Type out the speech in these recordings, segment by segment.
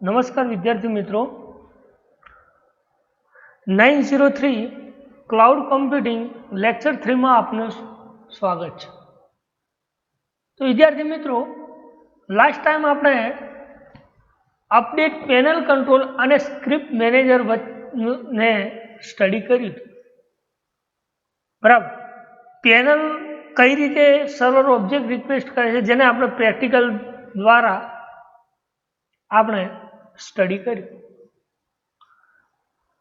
નમસ્કાર વિદ્યાર્થી મિત્રો 903 ક્લાઉડ કમ્પ્યુટિંગ લેક્ચર 3 માં આપનું સ્વાગત છે। તો વિદ્યાર્થી મિત્રો લાસ્ટ ટાઈમ આપણે અપડેટ પેનલ કંટ્રોલ અને સ્ક્રિપ્ટ મેનેજર ને સ્ટડી કર્યું બરાબર। પેનલ કઈ રીતે સર્વર ઓબ્જેક્ટ રિક્વેસ્ટ કરે છે જેને આપણે પ્રેક્ટિકલ દ્વારા આપણે સ્ટડી કરી।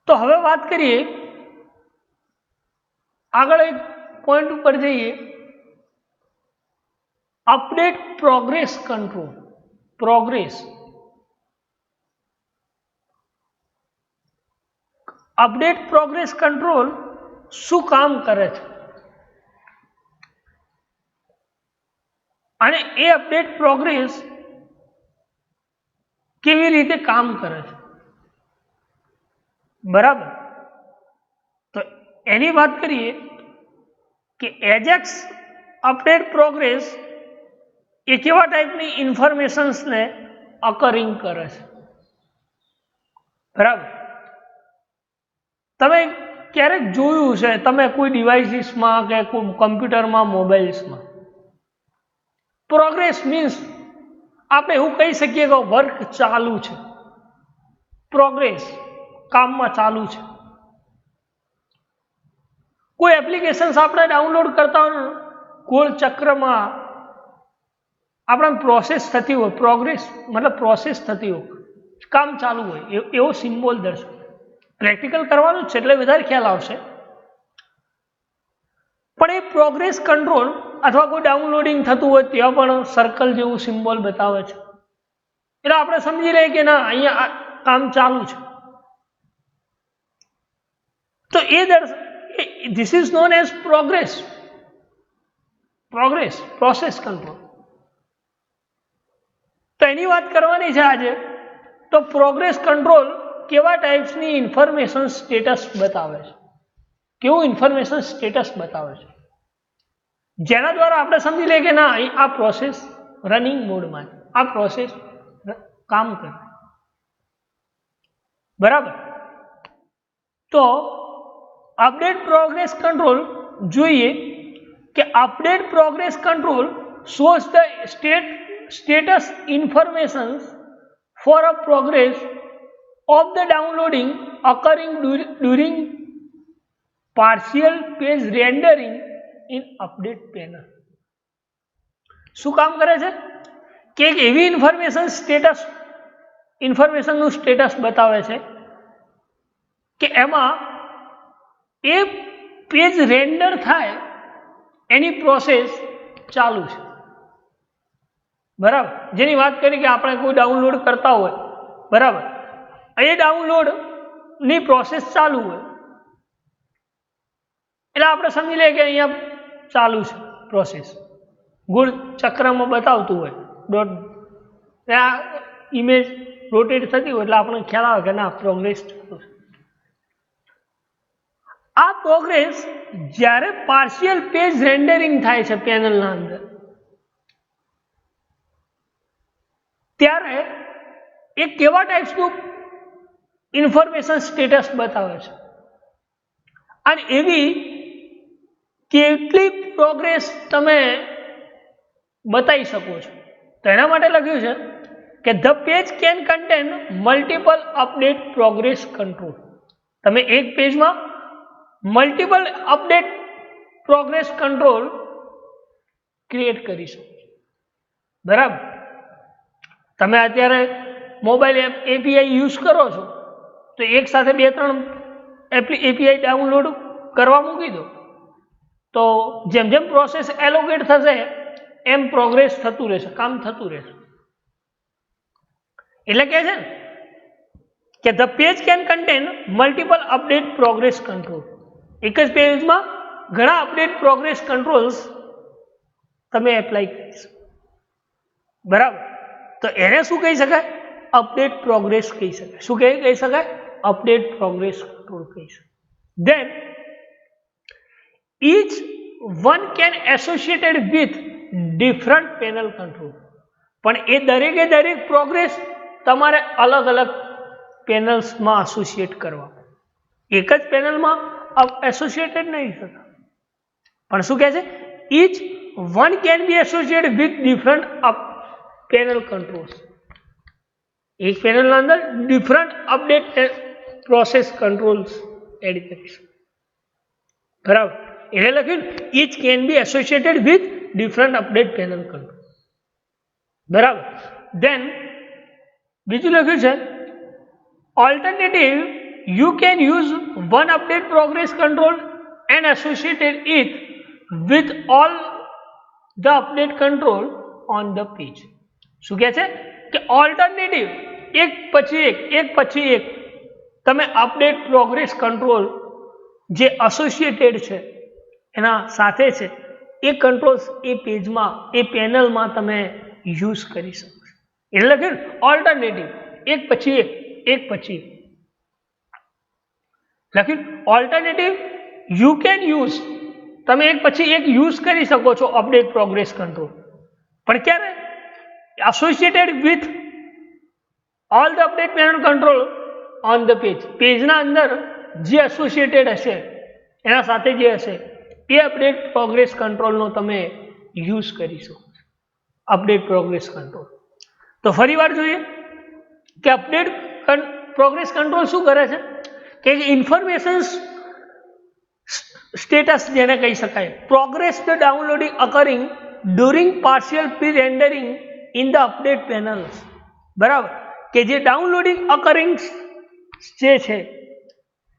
તો હવે વાત કરીએ આગળ એક પોઈન્ટ ઉપર જઈએ, update progress control. Update progress control શું કામ કરે છે અને એ અપડેટ પ્રોગ્રેસ કેવી રીતે કામ કરે છે બરાબર। તો એની વાત કરીએ કે એજેક્સ અપડેટ પ્રોગ્રેસ એ કેવા ટાઈપની ઇન્ફોર્મેશન્સને અકરિંગ કરે છે બરાબર। તમે ક્યારેક જોયું છે તમે કોઈ ડિવાઇસીસમાં કે કોઈ કમ્પ્યુટરમાં મોબાઈલ્સમાં પ્રોગ્રેસ મીન્સ આપણે એવું કહી શકીએ કે વર્ક ચાલુ છે, પ્રોગ્રેસ કામમાં ચાલુ છે। કોઈ એપ્લિકેશન્સ આપણે ડાઉનલોડ કરતા હોય ગોળ ચક્રમાં આપણે પ્રોસેસ થતી હોય, પ્રોગ્રેસ મતલબ પ્રોસેસ થતી હોય, કામ ચાલુ હોય એવો સિમ્બોલ દર્શાવે। પ્રેક્ટિકલ કરવાનું છે એટલે વધારે ખ્યાલ આવશે, પણ એ પ્રોગ્રેસ કંટ્રોલ અથવા કોઈ ડાઉનલોડિંગ થતું હોય ત્યાં પણ સર્કલ જેવું સિમ્બોલ બતાવે છે એટલે આપણે સમજી લઈએ કે ના અહીંયા કામ ચાલુ છે। તો એ this is known as progress process control. તો એની વાત કરવાની છે આજે। તો પ્રોગ્રેસ કંટ્રોલ કેવા ટાઈપ્સની ઇન્ફોર્મેશન સ્ટેટસ બતાવે છે, કેવું ઇન્ફોર્મેશન સ્ટેટસ બતાવે છે જેના દ્વારા આપણે સમજી લઈએ કે ના અહીં આ પ્રોસેસ રનિંગ મોડમાં છે, આ પ્રોસેસ કામ કરે બરાબર। તો અપડેટ પ્રોગ્રેસ કંટ્રોલ જોઈએ કે update progress control shows the status information for a progress of the downloading occurring during partial page rendering in update panel। શું કામ કરે છે કે એક એવી ઇન્ફોર્મેશનનું સ્ટેટસ બતાવે છે કે એમાં એ પેજ રેન્ડર થાય એની પ્રોસેસ ચાલુ છે બરાબર। જેની વાત કરી કે આપણે કોઈ ડાઉનલોડ કરતા હોય બરાબર, એ ડાઉનલોડ ની પ્રોસેસ ચાલુ હોય એટલે આપણે સમજી લઈએ કે અહીંયા ચાલુ છે પ્રોસેસ, ગોળ ચક્રમાં બતાવતું હોય ડોટ, ત્યાં ઇમેજ રોટેટ થતી હોય એટલે આપણને ખ્યાલ આવે કે ના પ્રોગ્રેસ ચાલુ છે। આ પ્રોગ્રેસ જ્યારે પાર્શિયલ પેજ રેન્ડરિંગ થાય છે પેનલના અંદર ત્યારે એ કેવા ટાઈપ્સનું ઇન્ફોર્મેશન સ્ટેટસ બતાવે છે અને એવી કેટલી પ્રોગ્રેસ તમે બતાવી શકો છો। તો એના માટે લખ્યું છે કે the page can contain multiple update progress control. તમે એક પેજમાં multiple update progress control create કરી શકો છો બરાબર। તમે અત્યારે મોબાઈલ એપીઆઈ યુઝ કરો છો તો એક સાથે 2-3 એપીઆઈ ડાઉનલોડ કરવા મૂકી દો તો જેમ જેમ પ્રોસેસ એલોકેટ થશે એમ પ્રોગ્રેસ થતું રહેશે, કામ થતું રહેશે। એટલે કે છે કે the page can contain multiple update progress control. એક જ પેજમાં ઘણા અપડેટ પ્રોગ્રેસ કંટ્રોલ્સ તમે એપ્લાય કરી શકો બરાબર। તો એને શું કહી શકાય? અપડેટ પ્રોગ્રેસ કહી શકાય। શું કહી શકાય? અપડેટ પ્રોગ્રેસ કંટ્રોલ કહી શકાય। Then each one can associated with different panel control। પણ એ દરેક પ્રોગ્રેસ તમારે અલગ અલગ પેનલ્સમાં એસોસિએટ કરવા, એક જ પેનલમાં એસોસિએટેડ નહીં થતા, પણ શું કહે છે, each one can be associated with different panel controls. એક પેનલના અંદર different update process controls add કરીશું, બરાબર. એટલે લખ્યું each can be associated with different update panel control, બરાબર. Then બીજું લખ્યું છે alternative you can use one update progress control and associated it with all the update control on the page. શું કહે છે કે ઓલ્ટરનેટિવ એક પછી એક તમે અપડેટ પ્રોગ્રેસ કંટ્રોલ જે એસોસિએટેડ છે એના સાથે છે એ કંટ્રોલ્સ એ પેજમાં એ પેનલમાં તમે યુઝ કરી શકો છો. એટલે કે ઓલ્ટરનેટિવ એક પછી લખ્યું ઓલ્ટરનેટિવ યુ કેન યુઝ, તમે એક પછી એક યુઝ કરી શકો છો અપડેટ પ્રોગ્રેસ કંટ્રોલ, પણ ક્યારે associated with all the update panel control on the page, પેજના અંદર જે એસોસિએટેડ હશે એના સાથે જે હશે એ અપડેટ પ્રોગ્રેસ કંટ્રોલનો તમે યુઝ કરી શકો છો, અપડેટ પ્રોગ્રેસ કંટ્રોલ. તો ફરી વાર જોઈએ કે અપડેટ પ્રોગ્રેસ કંટ્રોલ શું કરે છે કે ઇન્ફોર્મેશન સ્ટેટસ જેને કહી શકાય, progress the downloading occurring during partial pre rendering in the update panels, બરાબર. કે જે ડાઉનલોડિંગ અકરિંગ જે છે,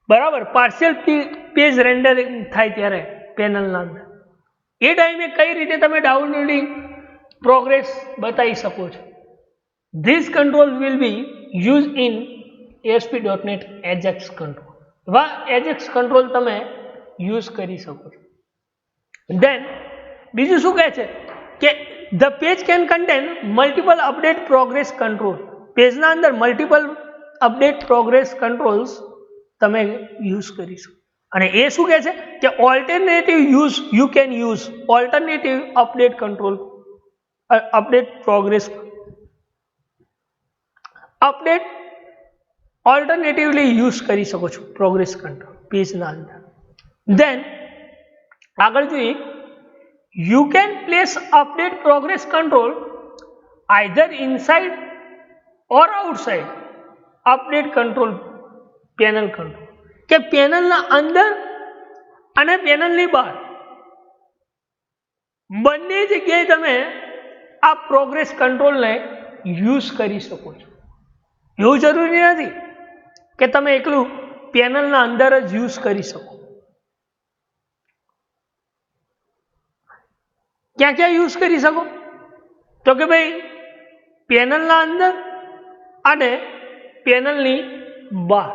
બરાબર, પાર્શિયલ પેજ રેન્ડરિંગ થાય ત્યારે પેનલના અંદર એ ટાઈમે કઈ રીતે તમે ડાઉનલોડિંગ પ્રોગ્રેસ બતાવી શકો છો. This control will be use in ASP.NET AJAX control, AJAX control તમે યુઝ કરી શકો છો. દેન બીજું શું કહે છે કે the page can contain multiple update progress control, પેજના અંદર મલ્ટિપલ અપડેટ પ્રોગ્રેસ કંટ્રોલ્સ તમે યુઝ કરી શકો. અને એ શું કહે છે કે alternative you can use alternative update control, update progress update alternatively use કરી શકો છો પ્રોગ્રેસ કંટ્રોલ પેજના અંદર. દેન આગળ જોઈએ you can place update progress control either inside or outside update control panel control, કે પેનલના અંદર અને પેનલની બહાર બંને જગ્યાએ તમે આ પ્રોગ્રેસ કંટ્રોલને યુઝ કરી શકો છો. એવું જરૂરી નથી કે તમે એકલું પેનલના અંદર જ યુઝ કરી શકો. ક્યાં ક્યાં યુઝ કરી શકો તો કે ભાઈ પેનલના અંદર અને પેનલની બહાર,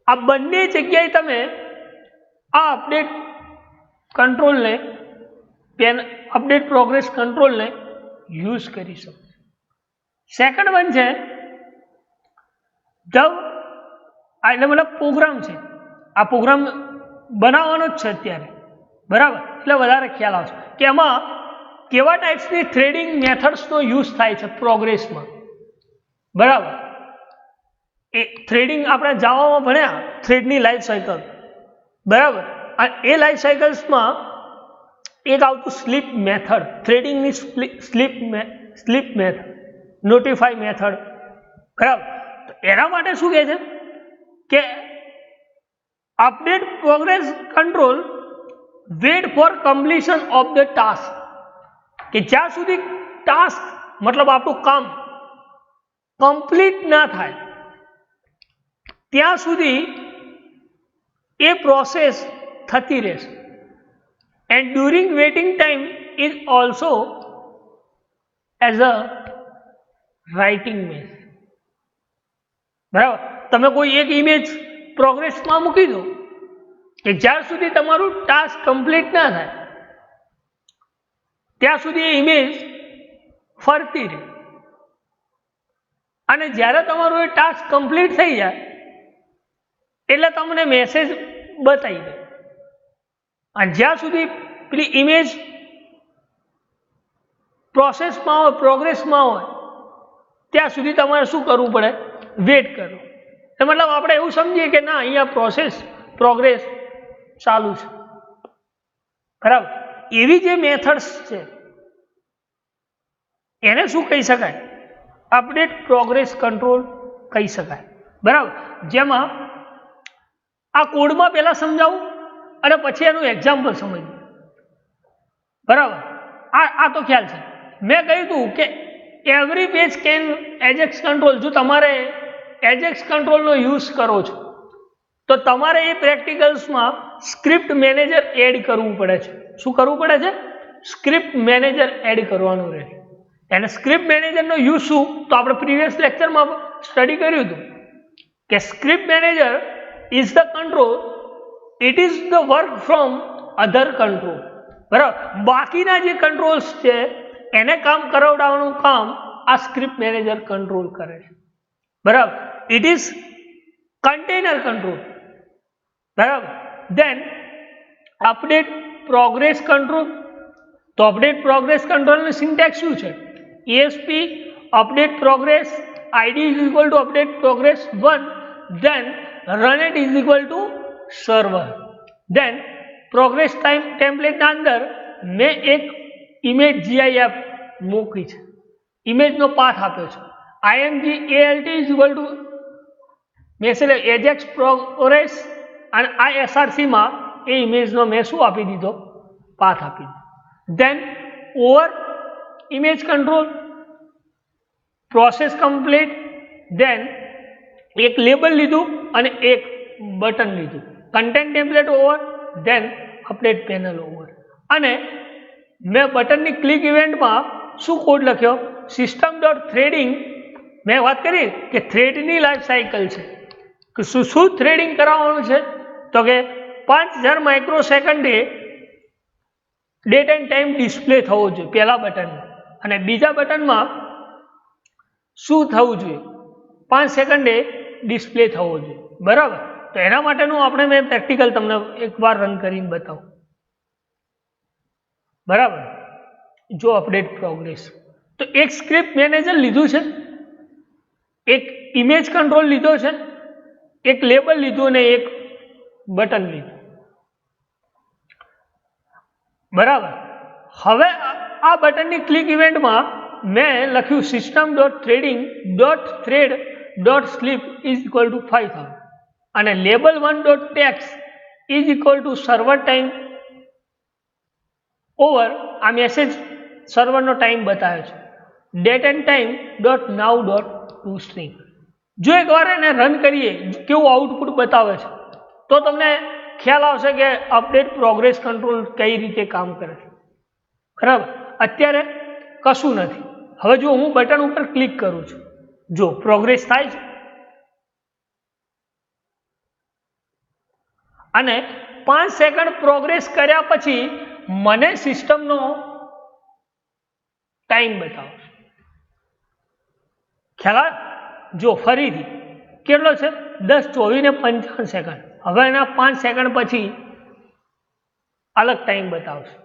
આ બંને જગ્યાએ તમે આ અપડેટ કંટ્રોલને અપડેટ પ્રોગ્રેસ કંટ્રોલને યુઝ કરી શકો. સેકન્ડ વન છે એટલે મતલબ પ્રોગ્રામ છે, આ પ્રોગ્રામ બનાવવાનો જ છે અત્યારે, બરાબર. એટલે વધારે ખ્યાલ આવશે કે એમાં કેવા ટાઈપ્સની થ્રેડિંગ મેથડ્સનો યુઝ થાય છે પ્રોગ્રેસમાં, બરાબર. એ થ્રેડિંગ આપણે જાવામાં ભણ્યા થ્રેડની લાઈફ સાયકલ, બરાબર. એ લાઈફ સાયકલ્સમાં એક આવતું સ્લીપ મેથડ, થ્રેડિંગની સ્લીપ મેથડ, નોટિફાઈ મેથડ, બરાબર. તો એના માટે શું કહે છે કે update progress control wait for completion of the task, કે જ્યાં સુધી ટાસ્ક મતલબ આપણું કામ કમ્પ્લીટ ના થાય ત્યાં સુધી એ પ્રોસેસ થતી રહેશે. And during waiting time is also as a writing method, બરાબર. તમે કોઈ એક ઇમેજ પ્રોગ્રેસમાં મૂકી દો કે જ્યાં સુધી તમારું ટાસ્ક કમ્પ્લીટ ના થાય ત્યાં સુધી એ ઇમેજ ફરતી રહે, અને જ્યારે તમારું એ ટાસ્ક કમ્પ્લીટ થઈ જાય એટલે તમને મેસેજ બતાવી દે. અને જ્યાં સુધી પેલી ઇમેજ પ્રોસેસમાં હોય, પ્રોગ્રેસમાં હોય, ત્યાં સુધી તમારે શું કરવું પડે? વેટ કરો. મતલબ આપણે એવું સમજીએ કે ના અહીંયા પ્રોગ્રેસ ચાલુ છે, બરાબર. એવી જે મેથડ્સ છે એને શું કહી શકાય? અપડેટ પ્રોગ્રેસ કંટ્રોલ કહી શકાય, બરાબર. જેમાં આ કોડમાં પહેલા સમજાવું અને પછી એનું એક્ઝામ્પલ સમજવું, બરાબર. આ તો ખ્યાલ છે. મેં કહ્યું હતું કે એવરી પેજ કેન એજેક્સ કંટ્રોલ. જો તમારે એજેક્સ કંટ્રોલનો યુઝ કરો છો તો તમારે એ પ્રેક્ટિકલ્સમાં સ્ક્રિપ્ટ મેનેજર એડ કરવું પડે છે. શું કરવું પડે છે? સ્ક્રિપ્ટ મેનેજર એડ કરવાનું રહે. અને સ્ક્રિપ્ટ મેનેજરનો યુઝ શું? તો આપણે પ્રીવિયસ લેક્ચરમાં સ્ટડી કર્યું હતું કે script manager is the control, it is the work from other control, બરાબર. બાકીના જે કંટ્રોલ્સ છે એને કામ કરાવડાવવાનું કામ આ સ્ક્રિપ્ટ મેનેજર કંટ્રોલ કરે છે, બરાબર. ઇટ ઇઝ કન્ટેનર કંટ્રોલ, બરાબર. દેન અપડેટ પ્રોગ્રેસ કંટ્રોલ. તો અપડેટ પ્રોગ્રેસ કંટ્રોલની સિન્ટેક્સ શું છે? ESP update progress id is equal to update progress 1, then run it is equal to server. then progress time template ના અંદર મેં એક ઇમેજ GIF મૂકી છે, ઇમેજનો પાથ આપ્યો છે. img alt is equal to મેં ajax progress અને આ src માં એ ઇમેજનો મેં શું આપી દીધો? પાથ આપી દીધો. then over image control process complete. then એક લેબલ લીધું અને એક બટન લીધું. content template over, then update panel over. અને મેં બટનની ક્લિક ઇવેન્ટમાં શું કોડ લખ્યો? system.threading. મેં વાત કરી કે થ્રેડની લાઈફ સાયકલ છે કે શું થ્રેડિંગ કરાવવાનું છે? તો કે 5000 માઇક્રોસેકન્ડે ડેટ એન્ડ ટાઈમ ડિસ્પ્લે થવો જોઈએ પહેલા બટનમાં, અને બીજા બટનમાં શું થવું જોઈએ? 5 સેકન્ડે ડિસ્પ્લે થવો જોઈએ, બરાબર. તો એના માટેનું આપણે મેં પ્રેક્ટિકલ તમને એકવાર રન કરીને બતાવું, બરાબર. જો અપડેટ પ્રોગ્રેસ, તો એક સ્ક્રિપ્ટ મેનેજર લીધું છે, એક ઇમેજ કંટ્રોલ લીધો છે, એક લેબલ લીધું અને એક બટન લીધું, બરાબર. હવે આ બટનની ક્લિક ઇવેન્ટમાં મેં લખ્યું system.threading.thread.sleep is equal to 5000 અને label1.text is equal to server time over. આ મેસેજ સર્વરનો ટાઈમ બતાવે છે. date and time dot now dot to string. જો એકવાર એને રન કરીએ કેવું આઉટપુટ બતાવે છે તો તમને ખ્યાલ આવશે કે અપડેટ પ્રોગ્રેસ કંટ્રોલ કઈ રીતે કામ કરે છે, બરાબર. અત્યારે કશું નથી. હવે જો હું બટન ઉપર ક્લિક કરું છું, જો પ્રોગ્રેસ થાય છે અને 5 સેકન્ડ પ્રોગ્રેસ કર્યા પછી મને સિસ્ટમનો ટાઈમ બતાવશે. ખ્યાલ? જો ફરીથી કેટલો છે? 10, 24 ને 55 સેકન્ડ. હવે એના 5 સેકન્ડ પછી અલગ ટાઈમ બતાવશે.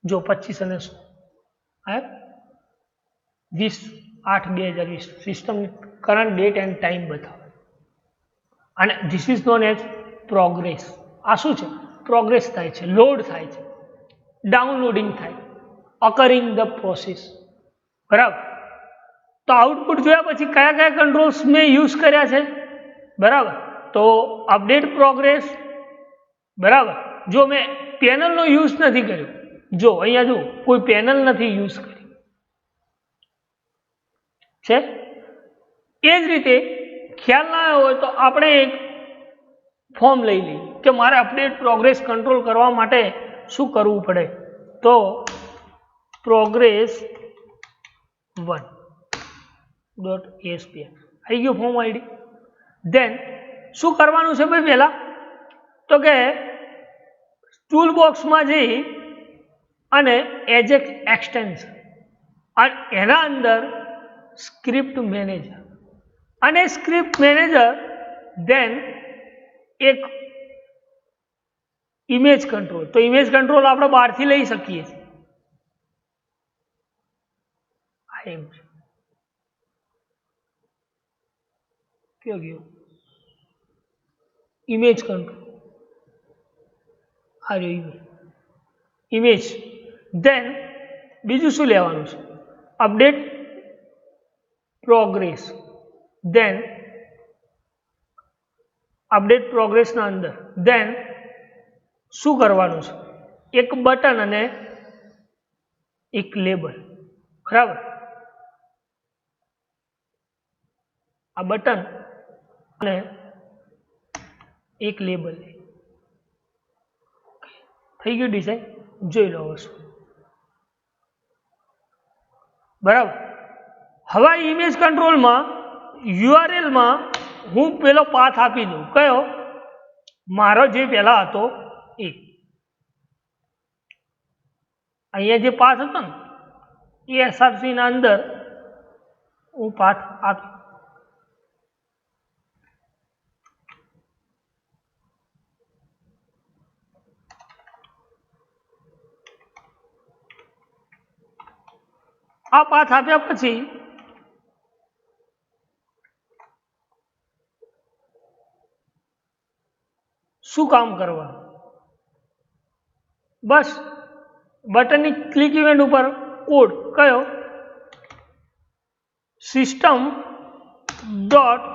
જો 25 અને 20/8/2020 system current date and time બતાવે. અને this is known as progress. આ શું છે? પ્રોગ્રેસ થાય છે, લોડ થાય છે, ડાઉનલોડિંગ થાય, અકરિંગ ધ પ્રોસેસ, બરાબર. તો આઉટપુટ જોયા પછી કયા કયા કંટ્રોલ્સ મેં યુઝ કર્યા છે, બરાબર. તો અપડેટ પ્રોગ્રેસ, બરાબર. જો મેં પેનલનો યુઝ નથી કર્યો, જો અહીંયા જો કોઈ પેનલ નથી યુઝ કરી છે. એ જ રીતે ખ્યાલ ના આવ્યો હોય તો આપણે એક ફોર્મ લઈ લઈએ કે મારે અપડેટ પ્રોગ્રેસ કંટ્રોલ કરવા માટે શું કરવું પડે? તો પ્રોગ્રેસ 1.asp આવી ગયો ફોર્મ આઈડી. દેન શું કરવાનું છે ભાઈ? પહેલા તો કે ટૂલ બોક્સમાં જઈ અને એજેક્સ એક્સટેન્શન અને એના અંદર સ્ક્રિપ્ટ મેનેજર અને સ્ક્રિપ્ટ મેનેજર, દેન એક ઇમેજ કંટ્રોલ. તો ઇમેજ કંટ્રોલ આપણે બહારથી લઈ શકીએ છીએ. કયો ગયો ઇમેજ કંટ્રોલ આ રહ્યો ઇમેજ ધેન બીજું શું લેવાનું છે અપડેટ પ્રોગ્રેસ ધેન અપડેટ પ્રોગ્રેસના અંદર ધેન શું કરવાનું છે એક બટન અને એક લેબલ બરાબર આ બટન અને એક લેબલ થઈ ગયું ડિઝાઇન જોઈ લો વસ્તુ બરાબર હવે ઇમેજ કંટ્રોલમાં યુઆરએલમાં હું પેલો પાથ આપી દઉં કયો મારો જે પહેલા હતો એ અહીંયા જે પાથ હતો ને એ એસઆરસી ના અંદર હું પાથ આપી આ પાથ આપ્યા પછી શું કામ કરવાનું બસ બટનની ક્લિક ઇવેન્ટ ઉપર કોડ કયો system dot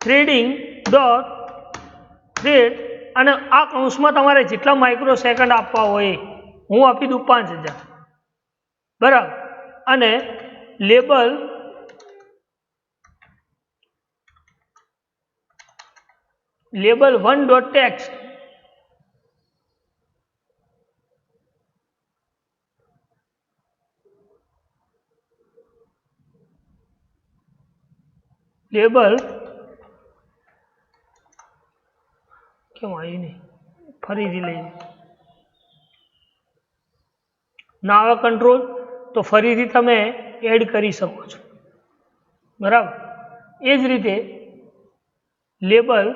threading dot thread અને આ કૌંસમાં તમારે જેટલા માઇક્રો સેકન્ડ આપવા હોય હું આપી દઉં 5000 બરાબર અને લેબલ લેબલ 1.text લેબલ કેમ આવ્યું નહીં ફરીથી લઈ ના આવે કંટ્રોલ તો ફરીથી તમે એડ કરી શકો છો બરાબર એ જ રીતે label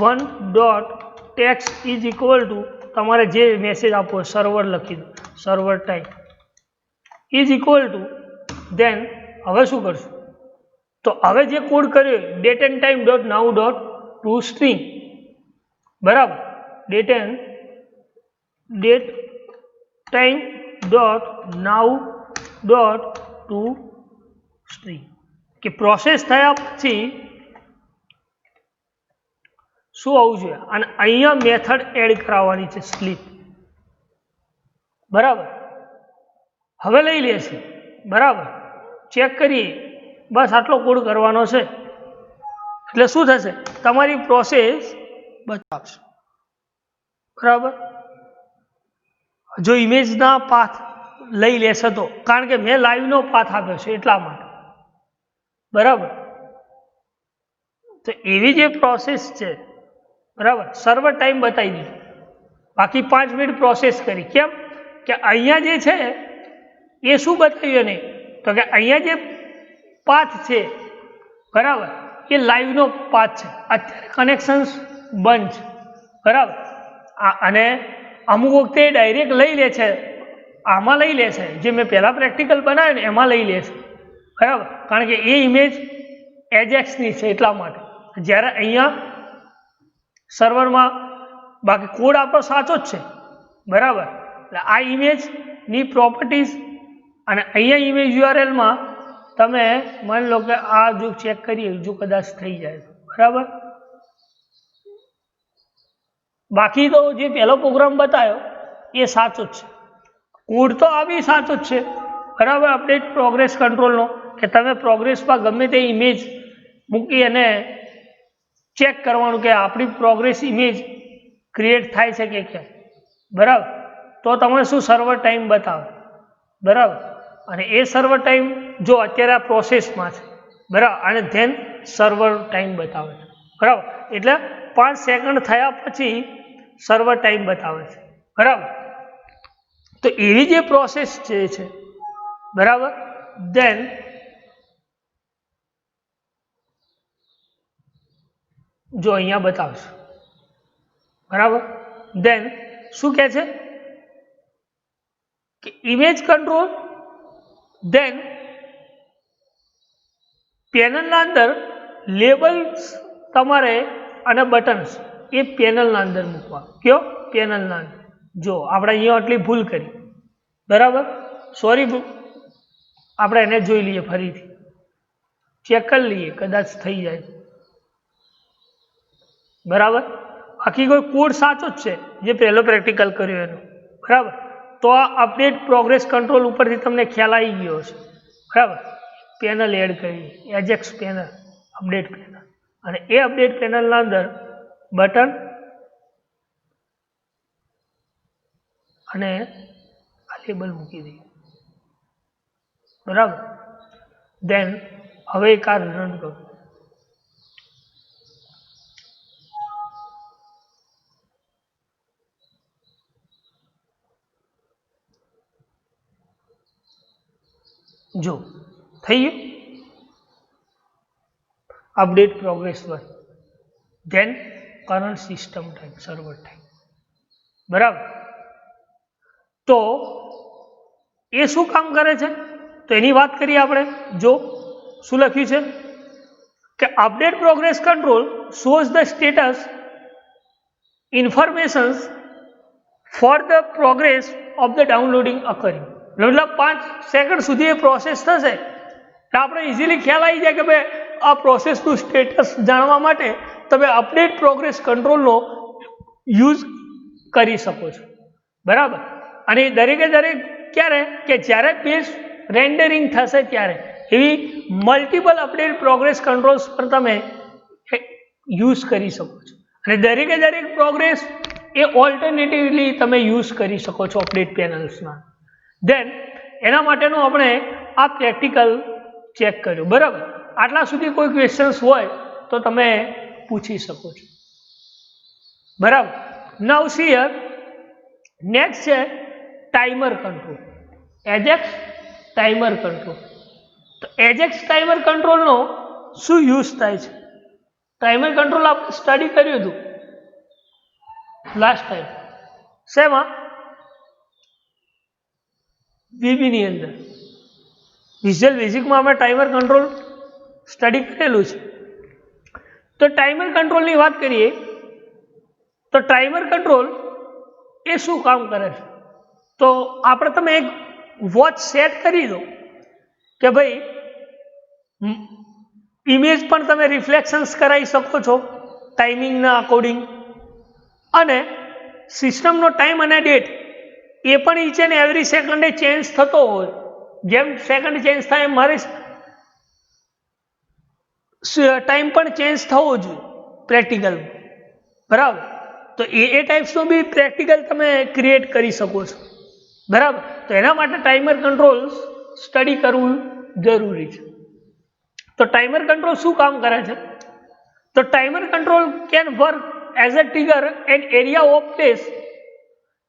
1.text is equal two તમારે જે મેસેજ આપવો સર્વર લખી દો server type is equal to then હવે શું કરશું તો હવે જે કોડ કર્યો date and time dot now dot to string બરાબર date time dot now dot to string કે પ્રોસેસ થયા પછી શું આવવું જોઈએ અને અહીંયા મેથડ એડ કરાવવાની છે સ્લીપ બરાબર હવે લઈ લેશે બરાબર ચેક કરીએ બસ આટલો કોડ કરવાનો છે એટલે શું થશે તમારી પ્રોસેસ બતાવશે બરાબર જો ઇમેજના પાથ લઈ લેશે તો કારણ કે મેં લાઈવનો પાથ આપ્યો છે એટલા માટે બરાબર તો એવી જે પ્રોસેસ છે બરાબર સર્વર ટાઈમ બતાવી દીધો બાકી 5 મિનિટ પ્રોસેસ કરી કેમ કે અહીંયા જે છે એ શું બતાવ્યું નહીં તો કે અહીંયા જે પાથ છે બરાબર એ લાઈવનો પાથ છે અત્યારે કનેક્શન્સ બંધ છે બરાબર અને અમુક વખતે ડાયરેક્ટ લઈ લે છે આમાં લઈ લે છે જે મેં પહેલાં પ્રેક્ટિકલ બનાવ્યું ને એમાં લઈ લે છે બરાબર કારણ કે એ ઇમેજ એજેક્સની છે એટલા માટે જ્યારે અહીંયા સર્વરમાં બાકી કોડ આપણો સાચો જ છે બરાબર એટલે આ ઇમેજની પ્રોપર્ટીઝ અને અહીંયા ઇમેજ યુઆરએલમાં તમે માની લો કે આ જો ચેક કરીએ જો કદાચ થઈ જાય બરાબર બાકી તો જે પહેલો પ્રોગ્રામ બતાવ્યો એ સાચો જ છે કોડ તો આ બી સાચો જ છે બરાબર અપડેટ પ્રોગ્રેસ કંટ્રોલનો કે તમે પ્રોગ્રેસમાં ગમે તે ઇમેજ મૂકી અને ચેક કરવાનું કે આપણી પ્રોગ્રેસ ઇમેજ ક્રિએટ થાય છે કે કેમ બરાબર તો તમને શું સર્વર ટાઈમ બતાવે બરાબર અને એ સર્વર ટાઈમ જો અત્યારે આ પ્રોસેસમાં છે બરાબર અને ધેન સર્વર ટાઈમ બતાવે છે બરાબર એટલે 5 સેકન્ડ થયા પછી સર્વર ટાઈમ બતાવે છે બરાબર તો એવી જે પ્રોસેસ જે છે બરાબર ધેન જો અહીંયા બતાવશે બરાબર ધેન શું કહે છે કે ઇમેજ કંટ્રોલ દેન પેનલના અંદર લેબલ્સ તમારે અને બટન્સ એ પેનલના અંદર મૂકવા. કયો? પેનલના અંદર. જો આપણે અહીંયા આટલી ભૂલ કરી, બરાબર, સોરી, આપણે એને જોઈ લઈએ, ફરીથી ચેક કરી લઈએ, કદાચ થઈ જાય. બરાબર, બાકી કોઈ કોડ સાચો જ છે જે પહેલો પ્રેક્ટિકલ કર્યો એનો. બરાબર, તો આ અપડેટ પ્રોગ્રેસ કંટ્રોલ ઉપરથી તમને ખ્યાલ આવી ગયો છે. બરાબર, પેનલ એડ કરી, એજેક્સ પેનલ, અપડેટ પેનલ, અને એ અપડેટ પેનલના અંદર બટન અને આ લેબલ મૂકી દઈએ. બરાબર, દેન હવે એક આ રન કરો. જો થઈ ગયું update progress 1, then current system time, server time. બરાબર, તો એ શું કામ કરે છે તો એની વાત કરીએ આપણે. જો શું લખ્યું છે કે update progress control shows the status informations for the progress of the downloading occurring. મતલબ 5 સેકન્ડ સુધી એ પ્રોસેસ થશે તો આપણે ઇઝીલી ખ્યાલ આવી જાય કે ભાઈ આ પ્રોસેસનું સ્ટેટસ જાણવા માટે તમે અપડેટ પ્રોગ્રેસ કંટ્રોલનો યુઝ કરી શકો છો. બરાબર, અને દરેકે દરેક ક્યારે કે જ્યારે પેજ રેન્ડરિંગ થશે ત્યારે એવી મલ્ટિપલ અપડેટ પ્રોગ્રેસ કંટ્રોલ્સ પર તમે યુઝ કરી શકો છો. અને દરેકે દરેક પ્રોગ્રેસ એ ઓલ્ટરનેટિવલી તમે યુઝ કરી શકો છો અપડેટ પેનલ્સમાં. દેન એના માટેનું આપણે આ પ્રેક્ટિકલ ચેક કર્યું. બરાબર, આટલા સુધી કોઈ ક્વેશ્ચન્સ હોય તો તમે પૂછી શકો છો. બરાબર, નાઉ સી હિયર નેક્સ્ટ છે ટાઈમર કંટ્રોલ, એજેક્સ ટાઈમર કંટ્રોલ. તો એજેક્સ ટાઈમર કંટ્રોલનો શું યુઝ થાય છે? ટાઈમર કંટ્રોલ આપણે સ્ટડી કર્યું હતું લાસ્ટ ટાઈમ. શેમાં? વીબીની અંદર. વિઝ્યુઅલ બેઝિકમાં આપણે ટાઈમર કંટ્રોલ સ્ટડી કરેલું છે. તો ટાઈમર કંટ્રોલની વાત કરીએ તો ટાઈમર કંટ્રોલ એ શું કામ કરે છે? તો આપણે તમે એક વોચ સેટ કરી દો કે ભાઈ ઇમેજ પણ તમે રિફ્લેક્શન્સ કરાવી શકો છો ટાઈમિંગના અકોર્ડિંગ, અને સિસ્ટમનો ટાઈમ અને ડેટ એ પણ ઈચ એન્ડ એવરી સેકન્ડે ચેન્જ થતો હોય. જેમ સેકન્ડ ચેન્જ થાય એમ મારે ટાઈમ પણ ચેન્જ થવો જોઈએ પ્રેક્ટિકલ. બરાબર, તો એ ટાઈપ્સનો બી પ્રેક્ટિકલ તમે ક્રિએટ કરી શકો છો. બરાબર, તો એના માટે ટાઈમર કંટ્રોલ સ્ટડી કરવું જરૂરી છે. તો ટાઈમર કંટ્રોલ શું કામ કરે છે? તો timer control can work as a trigger an area of space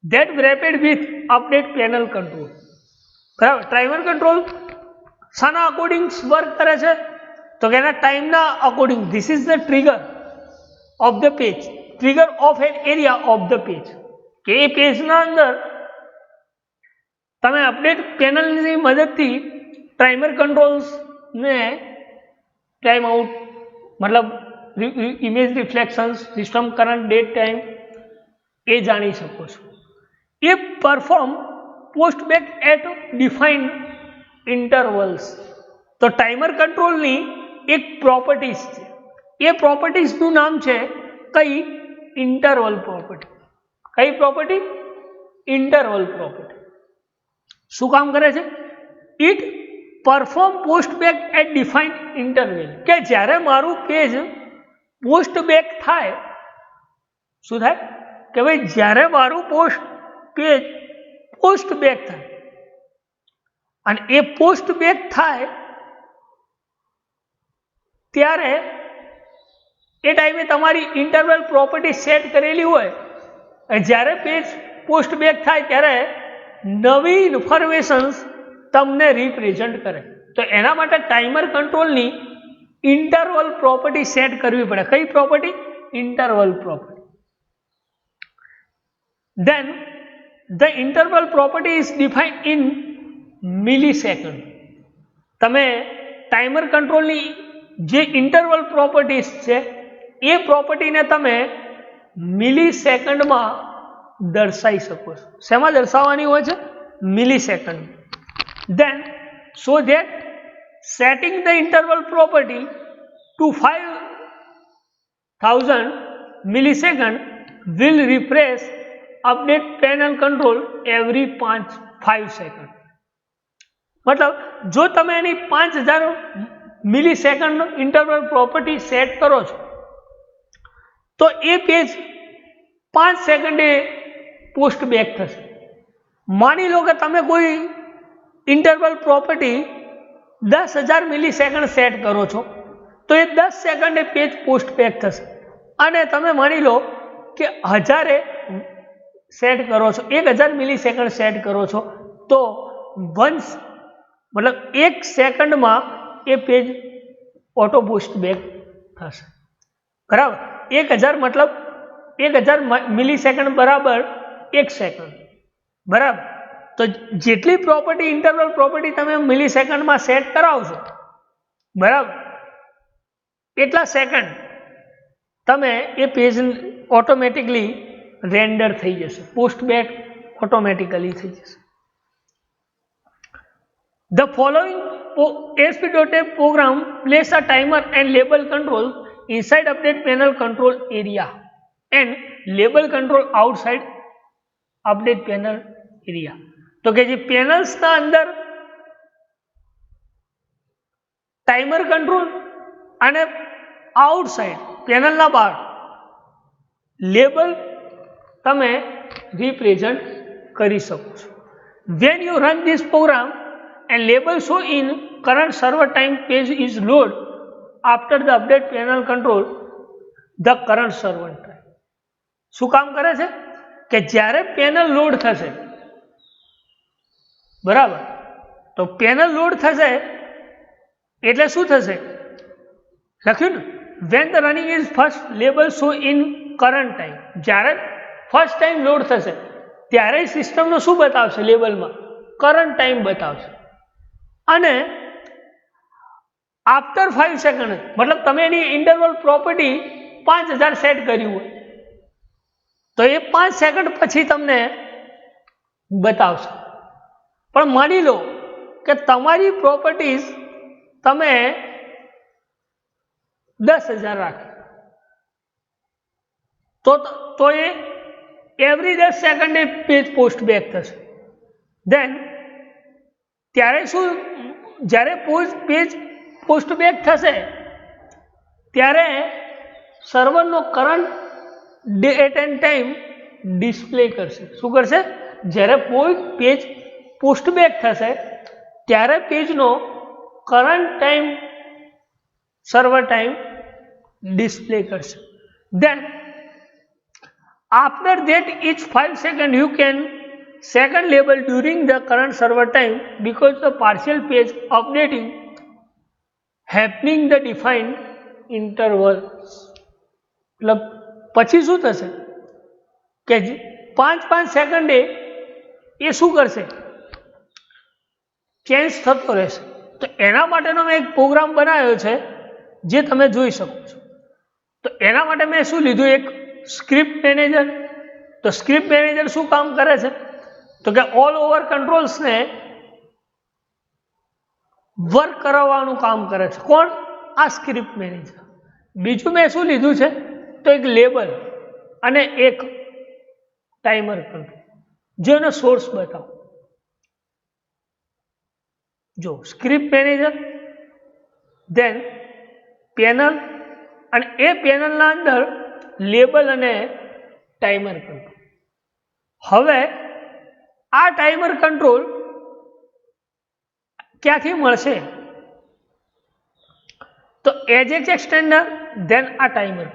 that wrapped with update panel control. બરાબર, ટાઈમર કંટ્રોલ શાના અકોર્ડિંગ વર્ક કરે છે? તો કે એના ટાઈમના according. This is the trigger of the page, trigger of an area of the page, કે એ પેજના અંદર તમે અપડેટ પેનલની મદદથી ટાઈમર કંટ્રોલ્સને ટાઈમ આઉટ, મતલબ image reflections, system current, date time એ જાણી શકો છો. એ perform post back at defined intervals. તો ટાઈમર કંટ્રોલની એક પ્રોપર્ટીઝ છે, એ પ્રોપર્ટીઝનું નામ છે કઈ? Interval property. કઈ પ્રોપર્ટી? Interval property. શું કામ કરે છે? It perform post back at defined interval. કે જ્યારે મારું પેજ પોસ્ટ બેક થાય, શું થાય કે ભાઈ જ્યારે મારું પેજ પોસ્ટ બેક થાય, અને એ પોસ્ટ બેક થાય ત્યારે એ ટાઈમે તમારી ઇન્ટરવલ પ્રોપર્ટી સેટ કરેલી હોય, જ્યારે પેજ પોસ્ટ બેક થાય ત્યારે નવી ઇન્ફોર્મેશન્સ તમને રિપ્રેઝન્ટ કરે. તો એના માટે ટાઈમર કંટ્રોલની ઇન્ટરવલ પ્રોપર્ટી સેટ કરવી પડે. કઈ property? Interval property. Then the interval property is defined in millisecond. તમે ટાઈમર કંટ્રોલની જે ઇન્ટરવલ પ્રોપર્ટીઝ છે એ પ્રોપર્ટીને તમે મિલી સેકન્ડમાં દર્શાવી શકો છો. શેમાં દર્શાવવાની હોય છે? મિલી second. Then so that setting the interval property to 5000 millisecond will refresh update panel control every 5 second. मतलब जो તમે એની 5000 મિલીસેકન્ડ ઇન્ટરવલ પ્રોપર્ટી સેટ કરો છો તો એ પેજ 5 સેકન્ડે પોસ્ટ બેક થશે. માની લો કે તમે કોઈ ઇન્ટરવલ પ્રોપર્ટી 10,000 મિલીસેકન્ડ સેટ કરો છો તો એ 10 સેકન્ડે પેજ પોસ્ટ બેક થશે. અને તમે માની લો કે 1000 સેટ કરો છો, 1000 મિલીસેકન્ડ સેટ કરો છો તો मतलब 1 સેકન્ડમાં એ પેજ ઓટો પોસ્ટ બેક થશે. બરાબર? 1000 मतलब 1000 મિલીસેકન્ડ બરાબર 1 સેકન્ડ. બરાબર? તો જેટલી પ્રોપર્ટી ઇન્ટરવલ પ્રોપર્ટી તમે મિલીસેકન્ડમાં સેટ કરાવશો, બરાબર, એટલા સેકન્ડ તમે એ પેજ ઓટોમેટિકલી રેન્ડર થઈ જશે, પોસ્ટ બેક ઓટોમેટિકલી થઈ જશે. The following ASP.NET program place a timer and label control inside update panel control area and label control outside update panel area. तो કે જે પેનલ્સ ના અંદર ટાઈમર કંટ્રોલ અને આઉટસાઇડ પેનલ ના બહાર લેબલ તમે રિપ્રેઝન્ટ કરી શકો છો. When you run this program and label show in current server time page is load after the update panel control the current server time. શું કામ કરે છે કે જ્યારે પેનલ લોડ થશે, બરાબર, તો પેનલ લોડ થશે એટલે શું થશે? લખ્યું ને, when the running is first label show in current time. જ્યારે ફર્સ્ટ ટાઈમ લોડ થશે ત્યારે સિસ્ટમનો શું બતાવશે? લેબલમાં કરંટ ટાઈમ બતાવશે. અને આફ્ટર 5 સેકન્ડ मतलब તમે એની ઇન્ટરવલ પ્રોપર્ટી 5000 સેટ કર્યું હોય તો એ 5 સેકન્ડ પછી તમને બતાવશે. પણ માની લો કે તમારી પ્રોપર્ટીઝ તમે 10,000 રાખી તો એ એવરી 10 સેકન્ડે પેજ પોસ્ટ બેક થશે. દેન ત્યારે શું, જ્યારે પેજ પોસ્ટ બેક થશે ત્યારે સર્વરનો current date and time display કરશે. શું કરશે? જ્યારે પેજ પોસ્ટ બેક થશે ત્યારે પેજનો current time server time display કરશે. Then after that each 5 second you can second label during the current server time because the partial page updating happening the defined intervals. मतलब પછી શું થશે કે 5 સેકન્ડે એ શું કરશે? ચેન્જ થતો રહેશે. તો એના માટેનો મેં એક પ્રોગ્રામ બનાવ્યો છે જે તમે જોઈ શકો છો. તો એના માટે મેં શું લીધું? એક સ્ક્રિપ્ટ મેનેજર. તો સ્ક્રિપ્ટ મેનેજર શું કામ કરે છે? તો કે ઓલ ઓવર કંટ્રોલ્સને વર્ક કરાવવાનું કામ કરે છે. કોણ? આ સ્ક્રિપ્ટ મેનેજર. બીજું મેં શું લીધું છે? તો એક લેબલ અને એક ટાઈમર કંટ્રોલ, જેનો સોર્સ બતાવો. જો સ્ક્રિપ્ટ મેનેજર, દેન પેનલ, અને એ પેનલના અંદર લેબલ અને ટાઈમર કંટ્રોલ. હવે આ ટાઈમર કંટ્રોલ ક્યાંથી મળશે? તો એજેક્સ એક્સટેન્ડર, દેન આ ટાઈમર,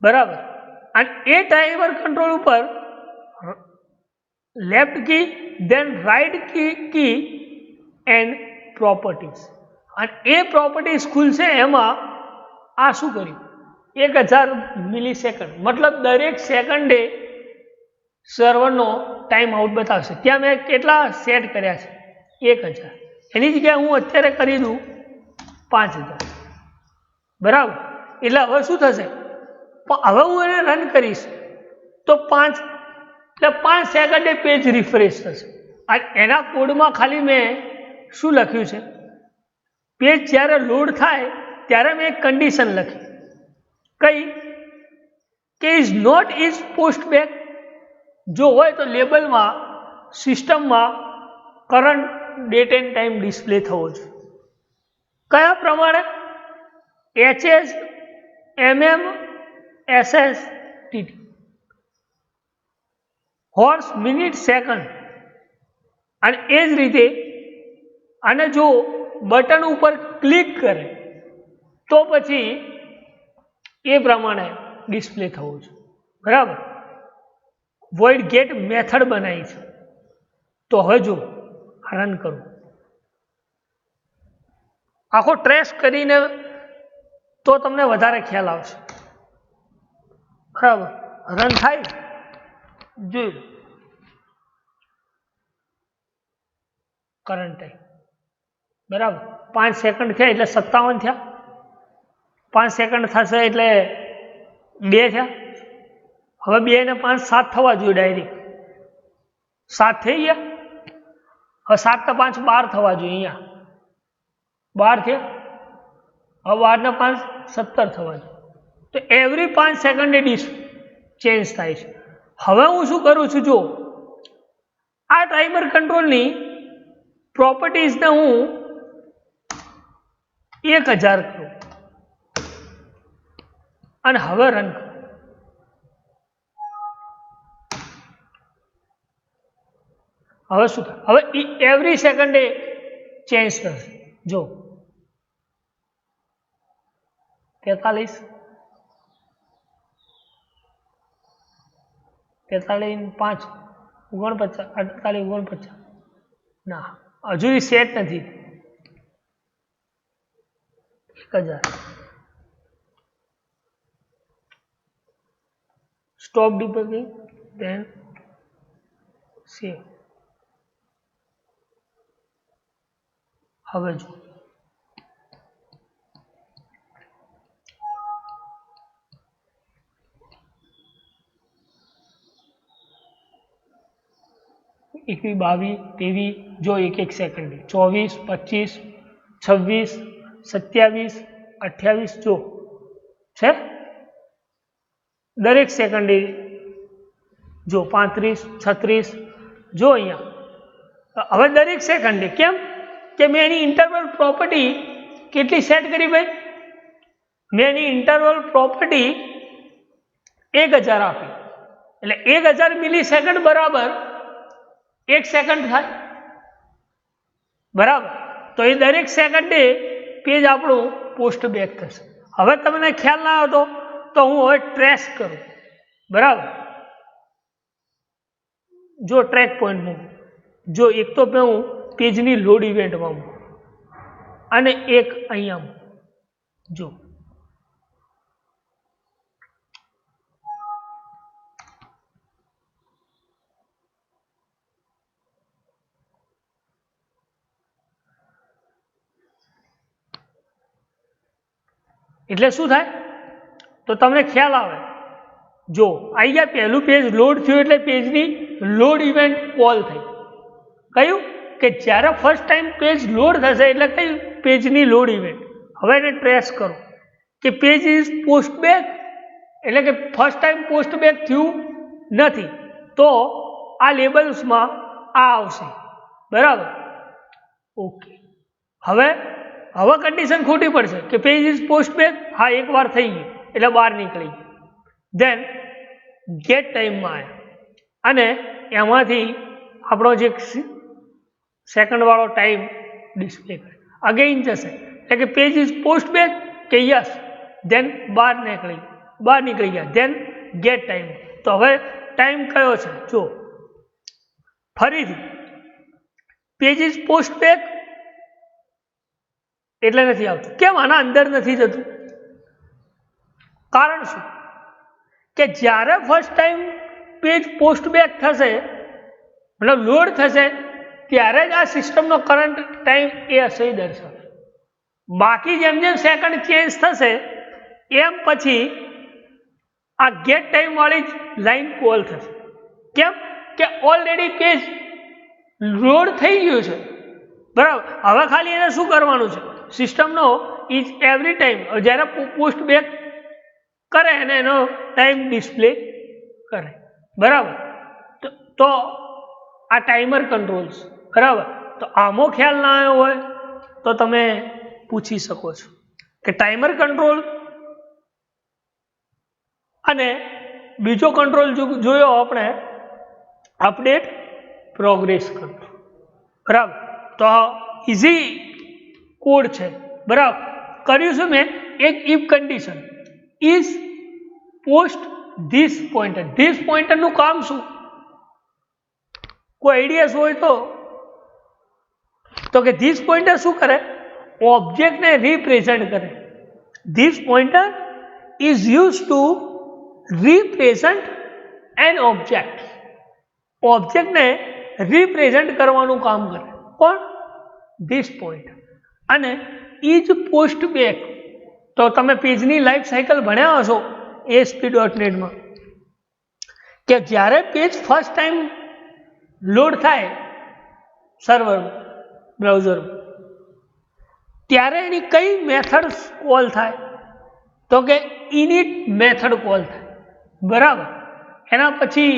બરાબર. અને એ ટાઈમર કંટ્રોલ ઉપર left key, then right key and properties, અને એ પ્રોપર્ટીઝ ખુલશે. એમાં આ શું કર્યું? 1000 મિલીસેકન્ડ मतलब દરેક સેકન્ડે સર્વરનો ટાઈમ આઉટ બતાવશે. ત્યાં મેં કેટલા સેટ કર્યા છે? 1000 એની જગ્યાએ હું અત્યારે કરી દઉં 5000 બરાબર. એટલે હવે શું થશે, હવે હું એને રન કરીશ તો 5 એટલે 5 સેકન્ડે પેજ રિફ્રેશ થશે. અને એના કોડમાં ખાલી મેં શું લખ્યું છે, પેજ જ્યારે લોડ થાય ત્યારે મેં એક કન્ડિશન લખી, કઈ કે is not is post back. જો હોય તો લેબલમાં સિસ્ટમમાં current date and time display થવો જોઈએ. કયા પ્રમાણે, HS, MM, SS, TT, hours, minute, second. અને એ જ રીતે અને જો બટન ઉપર ક્લિક કરે તો પછી એ પ્રમાણે ડિસ્પ્લે થવું છે. બરાબર. વોઇડ ગેટ મેથડ બનાવી છે. તો હવે જો રન કરું, આખો ટ્રેસ કરીને તો તમને વધારે ખ્યાલ આવશે. બરાબર. રન થાય જોઈ લો કરંટ ટાઈમ. બરાબર. 5 સેકન્ડ થયા એટલે 57 થયા, 5 સેકન્ડ થશે એટલે 2 થયા. હવે 2 ને 5 7 થવા જોઈએ ડાયરેક્ટ, 7 થઈ ગયા. હવે 7 ને 5 12 થવા જોઈએ, અહીંયા 12 થયા. હવે 12 ને 5 17 થવા જોઈએ. તો એવરી 5 સેકન્ડે ચેન્જ થાય છે. હવે હું શું કરું છું, જો આ ટાઈમર કંટ્રોલની પ્રોપર્ટીઝને હું 1000 કરું અને હવે રન કરું. હવે શું થાય, હવે એવરી સેકન્ડે ચેન્જ થશે. જો 43, 5 49, 48, 49. ના, હજુ સેટ નથી. 1000 સ્ટોપ ડિબગિંગ, ધેન સેવ. હવે જો એકવી 22 23 જો એક સેકન્ડ, 24 25 26 27 28 જો છે દરેક સેકન્ડે. જો 35 36 જો અહીંયા. હવે દરેક સેકન્ડે કેમ કે મેં એની ઇન્ટરવલ પ્રોપર્ટી કેટલી સેટ કરી ભાઈ, મેં એની ઇન્ટરવલ પ્રોપર્ટી 1000 આપી. એટલે 1000 મિલી સેકન્ડ બરાબર 1 સેકન્ડ થાય. બરાબર. તો એ દરેક સેકન્ડે પેજ આપણું પોસ્ટ બેક થશે. હવે તમને ખ્યાલ ના આવતો તો હું હવે ટ્રેસ કરું. બરાબર. જો ટ્રેક પોઈન્ટ મૂકું, જો એક તો હું પેજની લોડ ઇવેન્ટમાં મૂકું અને એક અહીંયા મૂકું. જો એટલે શું થાય તો તમને ખ્યાલ આવે. જો આવી ગયા પહેલું પેજ લોડ થયું એટલે પેજની લોડ ઇવેન્ટ કોલ થઈ. કયું કે જ્યારે ફર્સ્ટ ટાઈમ પેજ લોડ થશે એટલે કયું પેજની લોડ ઇવેન્ટ. હવે એને ટ્રેસ કરો કે પેજ ઇઝ પોસ્ટ બેક, એટલે કે ફર્સ્ટ ટાઈમ પોસ્ટ બેક થયું નથી તો આ લેબલ્સમાં આ આવશે. બરાબર. ઓકે. હવે કન્ડિશન ખોટી પડશે કે પેજ ઇઝ પોસ્ટ બેક. હા, એક વાર થઈ ગયું એટલે બહાર નીકળી ગયું. ધેન ગેટ ટાઈમમાં આવ્યા અને એમાંથી આપણો જે સેકન્ડ વાળો ટાઈમ ડિસ્પ્લે કરે અગેઇન જશે એટલે કે પેજ ઇઝ પોસ્ટ બેક કે યસ. ધેન બહાર નીકળી ગયા. Then get time. તો હવે ટાઈમ કયો છે જો ફરીથી પેજ ઇઝ પોસ્ટ બેક એટલે નથી આવતું. કેમ આના અંદર નથી જતું? કારણ શું કે જ્યારે first time page post back થશે મતલબ લોડ થશે ત્યારે જ આ સિસ્ટમનો કરંટ ટાઈમ એ હશે દર્શાવે. બાકી જેમ જેમ સેકન્ડ ચેન્જ થશે એમ પછી આ ગેટ ટાઈમ વાળી લાઈન કોલ થશે. કેમ કે ઓલરેડી પેજ લોડ થઈ ગયું છે, બરાબર. હવે ખાલી એને શું કરવાનું છે, સિસ્ટમનો ઇચ એવરી ટાઈમ જ્યારે પોસ્ટ બેક કરે અને એનો ટાઈમ ડિસ્પ્લે કરે, બરાબર. તો આ ટાઈમર કંટ્રોલ્સ, બરાબર. તો આમાં ખ્યાલ ના આવ્યો હોય તો તમે પૂછી શકો છો કે ટાઈમર કંટ્રોલ અને બીજો કંટ્રોલ જોયો આપણે અપડેટ પ્રોગ્રેસ કંટ્રોલ, બરાબર. તો ઇઝી કોડ છે, બરાબર. કર્યું છે મેં એક if condition is post this pointer. This પોઇન્ટરનું કામ શું, કોઈ આઈડિયા હોય તો કે ધીસ પોઇન્ટર શું કરે, ઓબ્જેક્ટને રિપ્રેઝન્ટ કરે. This pointer is use to represent N object. ઓબ્જેક્ટને રિપ્રેઝન્ટ કરવાનું કામ કરે કોણ, ધીસ પોઇન્ટર. અને ઇઝ પોસ્ટ બેક, તો તમે પેજની લાઈફ સાયકલ ભણ્યા હશો ASP.NET માં કે જ્યારે પેજ ફર્સ્ટ ટાઈમ લોડ થાય સર્વર બ્રાઉઝર ત્યારે એની કઈ મેથડ કોલ થાય, તો કે ઇનિટ મેથડ કોલ થાય, બરાબર. એના પછી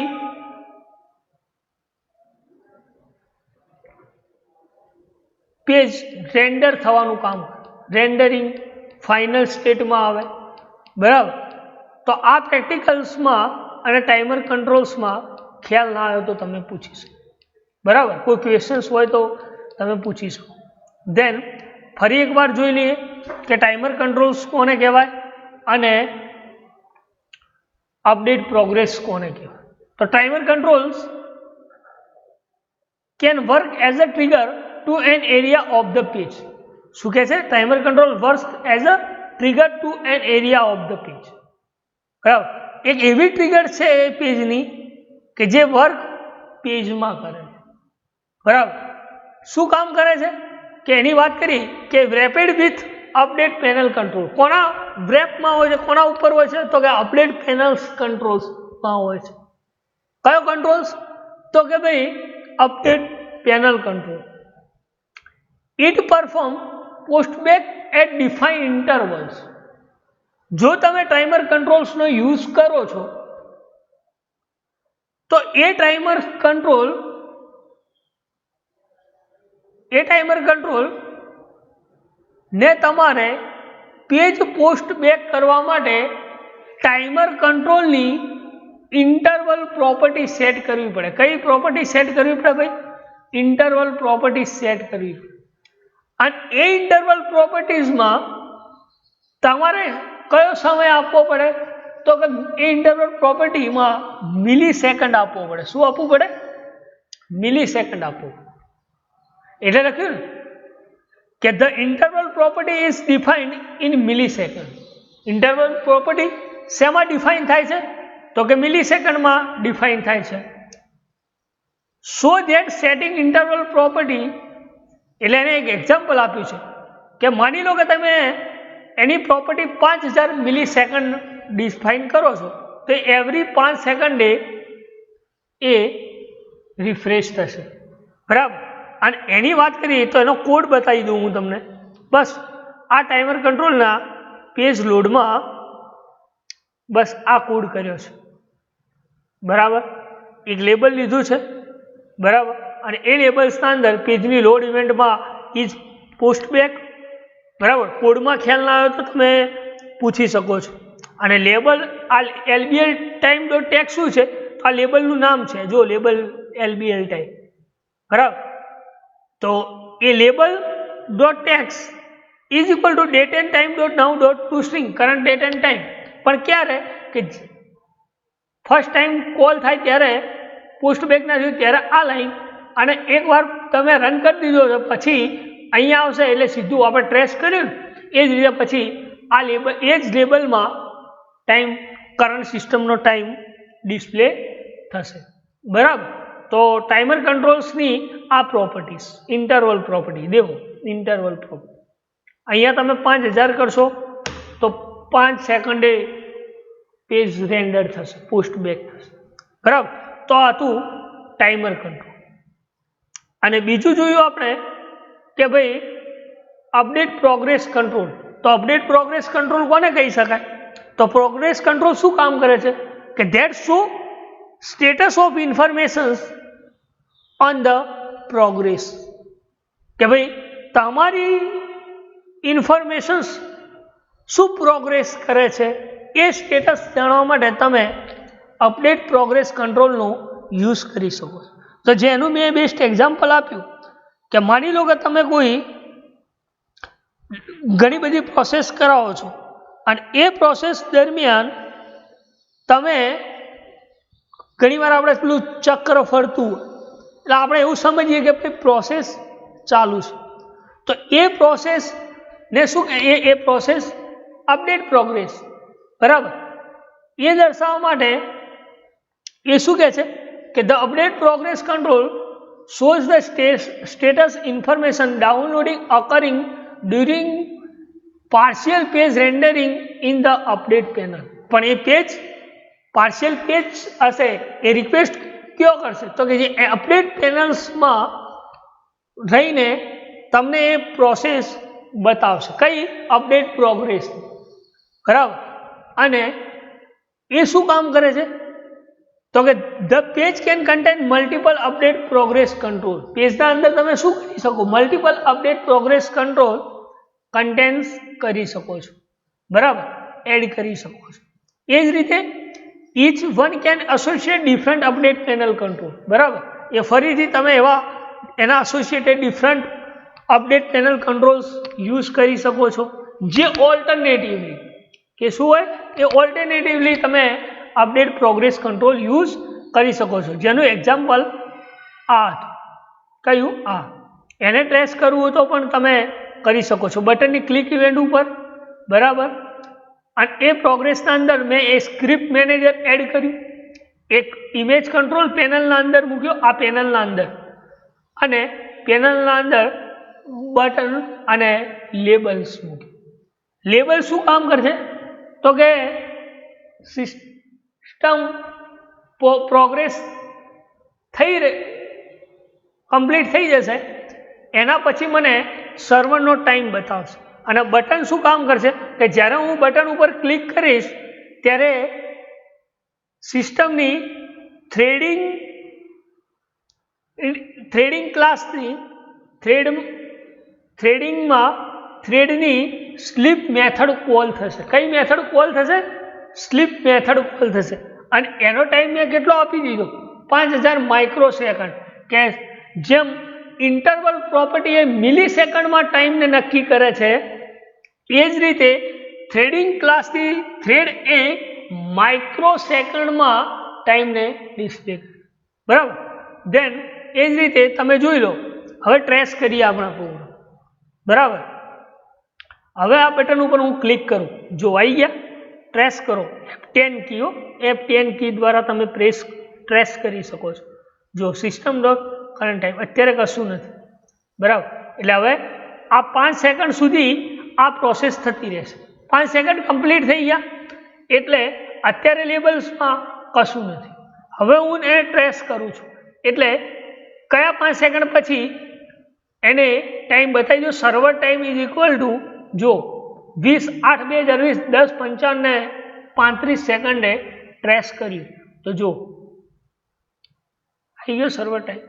પેજ રેન્ડર થવાનું કામ, રેન્ડરિંગ ફાઇનલ સ્ટેટમાં આવે, બરાબર. તો આ પ્રેક્ટિકલ્સમાં અને ટાઈમર કંટ્રોલ્સમાં ખ્યાલ ના આવ્યો તો તમે પૂછી શકો, બરાબર. કોઈ ક્વેશ્ચન્સ હોય તો તમે પૂછી શકો. દેન ફરી એકવાર જોઈ લઈએ કે ટાઈમર કંટ્રોલ્સ કોને કહેવાય અને અપડેટ પ્રોગ્રેસ કોને કહેવાય. તો timer controls can work as a trigger to an area of the page. શું કહે છે, timer control work as a trigger to an area of the page, બરાબર. એક એવી ટ્રિગર છે એ પેજની કે જે વર્ક પેજમાં કરે છે, બરાબર. શું કામ કરે છે કે એની વાત કરી કે rapid with update panel control કોના વ્રેપમાં હોય છે, કોના ઉપર હોય છે, તો કે અપડેટ પેનલ્સ કંટ્રોલ્સમાં હોય છે. કયો કંટ્રોલ્સ, તો કે ભાઈ update panel control. It perform postback at defined intervals. જો તમે ટાઈમર કંટ્રોલ્સનો યુઝ કરો છો તો એ ટાઈમર કંટ્રોલ ને તમારે પેજ પોસ્ટ બેક કરવા માટે ટાઈમર કંટ્રોલની ઇન્ટરવલ પ્રોપર્ટી સેટ કરવી પડે. કઈ પ્રોપર્ટી સેટ કરવી પડે ભાઈ, ઇન્ટરવલ પ્રોપર્ટી સેટ કરવી પડે. અને એ ઇન્ટરવલ પ્રોપર્ટીઝમાં તમારે કયો સમય આપવો પડે, તો કે એ ઇન્ટરવલ પ્રોપર્ટીમાં મિલી સેકન્ડ આપવો પડે. શું આપવું પડે, મિલી સેકન્ડ આપવું. એટલે લખ્યું ને કે the interval property is defined in milli second. Interval property શેમાં ડિફાઇન થાય છે, તો કે મિલી સેકન્ડમાં ડિફાઇન થાય છે. So that setting interval property, એટલે એને એક એક્ઝામ્પલ આપ્યું છે કે માની લો કે તમે એની પ્રોપર્ટી 5000 મિલી સેકન્ડ ડિફાઇન કરો છો તો એવરી 5 સેકન્ડે એ રિફ્રેશ થશે, બરાબર. અને એની વાત કરીએ તો એનો કોડ બતાવી દઉં હું તમને. બસ આ ટાઈમર કંટ્રોલના પેજ લોડમાં બસ આ કોડ કર્યો છે, બરાબર. એક લેબલ લીધું છે, બરાબર. અને એ લેબલ્સના અંદર પેજની લોડ ઇવેન્ટમાં ઇઝ પોસ્ટ બેક, બરાબર. કોડમાં ખ્યાલ ના આવે તો તમે પૂછી શકો છો. અને લેબલ આ LBL ટાઈમ ડોટ ટેક્સ શું છે, તો આ લેબલનું નામ છે, જો લેબલ LBL ટાઈમ, બરાબર. તો એ label dot text is equal to date and time dot now dot to string current date and time. પણ ક્યારે કે ફર્સ્ટ ટાઈમ કોલ થાય ત્યારે પોસ્ટ બેક ના થયું ત્યારે આ લાઈન, અને એકવાર તમે રન કરી દીધો તો પછી અહીંયા આવશે એટલે સીધું આપણે ટ્રેસ કર્યું એ જ રીતે પછી આ લેબલ એ જ લેબલમાં ટાઈમ કરંટ સિસ્ટમનો ટાઈમ ડિસ્પ્લે થશે, બરાબર. તો ટાઈમર કંટ્રોલ્સની આ પ્રોપર્ટીઝ, ઇન્ટરવલ પ્રોપર્ટી દેવો, ઇન્ટરવલ પ્રોપર્ટી અહીંયા તમે 5000 કરશો તો 5 સેકન્ડે પેજ રેન્ડર થશે, પોસ્ટ બેક થશે, બરાબર. તો આ હતું ટાઈમર કંટ્રોલ. અને બીજું જોયું આપણે કે ભાઈ અપડેટ પ્રોગ્રેસ કંટ્રોલ. તો અપડેટ પ્રોગ્રેસ કંટ્રોલ કોને કહી શકાય? તો પ્રોગ્રેસ કંટ્રોલ શું કામ કરે છે કે that show status of informations on the progress, કે ભાઈ તમારી ઇન્ફોર્મેશન્સ શું પ્રોગ્રેસ કરે છે એ સ્ટેટસ જાણવા માટે તમે અપડેટ પ્રોગ્રેસ કંટ્રોલનો યુઝ કરી શકો છો. તો જેનું મેં બેસ્ટ એક્ઝામ્પલ આપ્યું કે માની લો કે તમે કોઈ ઘણી બધી પ્રોસેસ કરાવો છો અને એ પ્રોસેસ દરમિયાન તમે ઘણીવાર આપણે પેલું ચક્ર ફરતું એટલે આપણે એવું સમજીએ કે ભાઈ પ્રોસેસ ચાલુ છે, તો એ પ્રોસેસ ને શું એ પ્રોસેસ અપડેટ પ્રોગ્રેસ, બરાબર. એ દર્શાવવા માટે એ શું કહે છે કે the update progress control shows the status information downloading occurring during partial page rendering in the update panel. પણ એ પેજ પાર્શિયલ પેજ હશે એ રિક્વેસ્ટ કયો કરશે તો કે જે અપડેટ પેનલ્સમાં રહીને તમને એ પ્રોસેસ બતાવશે, કઈ અપડેટ પ્રોગ્રેસ, બરાબર. અને એ શું કામ કરે છે તો કે the page can contain multiple update progress control. પેજના અંદર તમે શું કરી શકો? Multiple update progress control contains કરી શકો છો, બરાબર, એડ કરી શકો છો. એ જ રીતે each one can associate different update panel control, બરાબર. એ ફરીથી તમે એના associated different update panel controls use કરી શકો છો, જે ઓલ્ટરનેટિવલી કે શું હોય એ ઓલ્ટરનેટિવલી તમે અપડેટ પ્રોગ્રેસ કંટ્રોલ યુઝ કરી શકો છો. જેનું એક્ઝામ્પલ આ હતું, કયું? આ. એને ટ્રેસ કરવું હોય તો પણ તમે કરી શકો છો બટનની ક્લિક ઇવેન્ટ ઉપર, બરાબર. અને એ પ્રોગ્રેસના અંદર મેં એ સ્ક્રિપ્ટ મેનેજર એડ કર્યું, એક ઇમેજ કંટ્રોલ પેનલના અંદર મૂક્યો, આ પેનલના અંદર, અને પેનલના અંદર બટન અને લેબલ્સ મૂક્યું. લેબલ શું કામ કરશે તો કે સિસ્ટમ પ્રોગ્રેસ કમ્પ્લીટ થઈ જશે એના પછી મને સર્વરનો ટાઈમ બતાવશે. અને બટન શું કામ કરશે કે જ્યારે હું બટન ઉપર ક્લિક કરીશ ત્યારે સિસ્ટમની થ્રેડિંગ ક્લાસની થ્રેડની સ્લીપ મેથડ કોલ થશે. કઈ મેથડ કોલ થશે? સ્લીપ મેથડ કોલ થશે. અને એનો ટાઈમ મેં કેટલો આપી દીધો? 5000 માઇક્રોસેકન્ડ. કે જેમ ઇન્ટરવલ પ્રોપર્ટી એ મિલી સેકન્ડમાં ટાઈમને નક્કી કરે છે એ જ રીતે થ્રેડિંગ ક્લાસની થ્રેડ એ માઇક્રોસેકન્ડમાં ટાઈમને ડિસ્પ્લે કરે, બરાબર. દેન એ જ રીતે તમે જોઈ લો, હવે ટ્રેસ કરીએ આપણા પ્રોગ્રામ, બરાબર. હવે આ બટન ઉપર હું ક્લિક કરું, જો આવી ગયા, ટ્રેસ કરો, F10 કીઓ, F10 કી દ્વારા તમે ટ્રેસ કરી શકો છો. જો સિસ્ટમ ડોટ કરંટ ટાઈમ અત્યારે કશું નથી, બરાબર. એટલે હવે આ 5 સેકન્ડ સુધી આ પ્રોસેસ થતી રહેશે. 5 સેકન્ડ કમ્પ્લીટ થઈ ગયા એટલે અત્યારે લેબલ્સમાં કશું નથી. હવે હું એને ટ્રેસ કરું છું એટલે કયા 5 સેકન્ડ પછી એને ટાઈમ બતાવી દો. Server time is equal two જો 20/8/2020 10:55 ને 35 સેકન્ડે ટ્રેસ કર્યું તો જો આવી ગયો સર્વર ટાઈમ.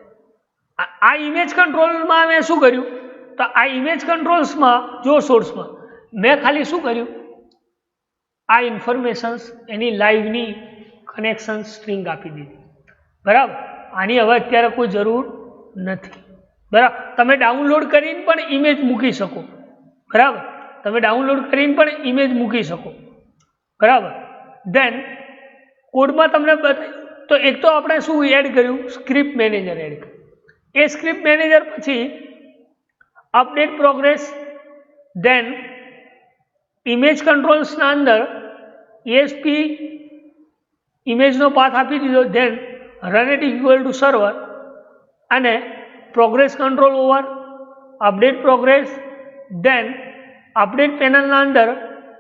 આ ઇમેજ કંટ્રોલમાં મેં શું કર્યું તો આ ઇમેજ કંટ્રોલ્સમાં જો સોર્સમાં મેં ખાલી શું કર્યું, આ ઇન્ફોર્મેશન્સ એની લાઈવની કનેક્શન સ્ટ્રિંગ આપી દીધી, બરાબર. આની હવે અત્યારે કોઈ જરૂર નથી, બરાબર. તમે ડાઉનલોડ કરીને પણ ઇમેજ મૂકી શકો, બરાબર. તમે ડાઉનલોડ કરીને પણ ઇમેજ મૂકી શકો, બરાબર. દેન કોડમાં તમને બતાવ્યું તો એક તો આપણે શું એડ કર્યું? સ્ક્રિપ્ટ મેનેજર એડ કર્યું. એ સ્ક્રિપ્ટ મેનેજર પછી અપડેટ પ્રોગ્રેસ, દેન ઇમેજ કંટ્રોલ્સના અંદર ESP ઇમેજનો પાથ આપી દીધો, then run it equal to server, અને progress control over, update progress, then update પેનલના અંદર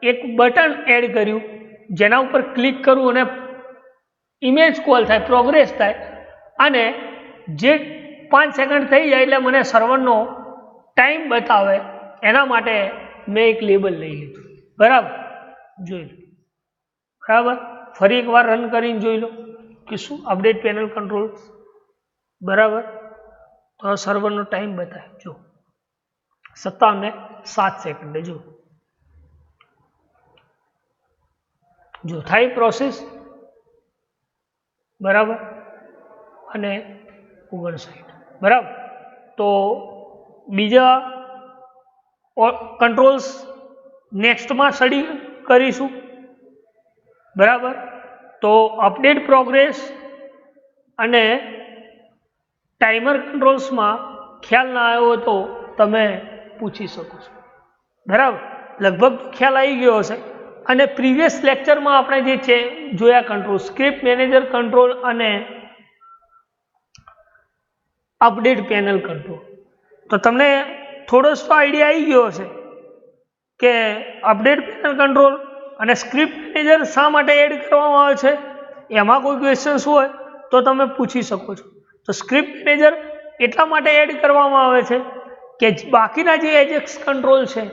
એક બટન એડ કર્યું જેના ઉપર ક્લિક કરવું અને ઇમેજ કોલ થાય, પ્રોગ્રેસ થાય અને જે 5 સેકન્ડ થઈ જાય એટલે મને સર્વરનો ટાઈમ બતાવે, એના માટે મેં એક લેબલ લઈ લીધું. બરાબર, જોઈ લો. બરાબર, ફરી એકવાર રન કરીને જોઈ લો કે શું અપડેટ પેનલ કંટ્રોલ. બરાબર, તો સર્વરનો ટાઈમ બતાવે, જો 57 ને 7 સેકન્ડે. જો થાય પ્રોસેસ. બરાબર, અને 59. બરાબર, તો બીજા કંટ્રોલ્સ નેક્સ્ટમાં સ્ટડી કરીશું. બરાબર, તો અપડેટ પ્રોગ્રેસ અને ટાઈમર કંટ્રોલ્સમાં ખ્યાલ ના આવ્યો તો તમે પૂછી શકો છો. બરાબર, લગભગ ખ્યાલ આવી ગયો હશે. અને પ્રીવિયસ લેક્ચરમાં આપણે જે છે જોયા કંટ્રોલ, સ્ક્રિપ્ટ મેનેજર કંટ્રોલ અને અપડેટ પેનલ કંટ્રોલ, તો તમને થોડો તો આઈડિયા આવી ગયો હશે કે અપડેટ પેનલ કંટ્રોલ અને સ્ક્રિપ્ટ મેનેજર શા માટે એડ કરવામાં આવે છે. એમાં કોઈ ક્વેશ્ચન્સ હોય તો તમે પૂછી શકો છો. તો સ્ક્રિપ્ટ મેનેજર એટલા માટે એડ કરવામાં આવે છે કે બાકીના જે એજેક્સ કંટ્રોલ છે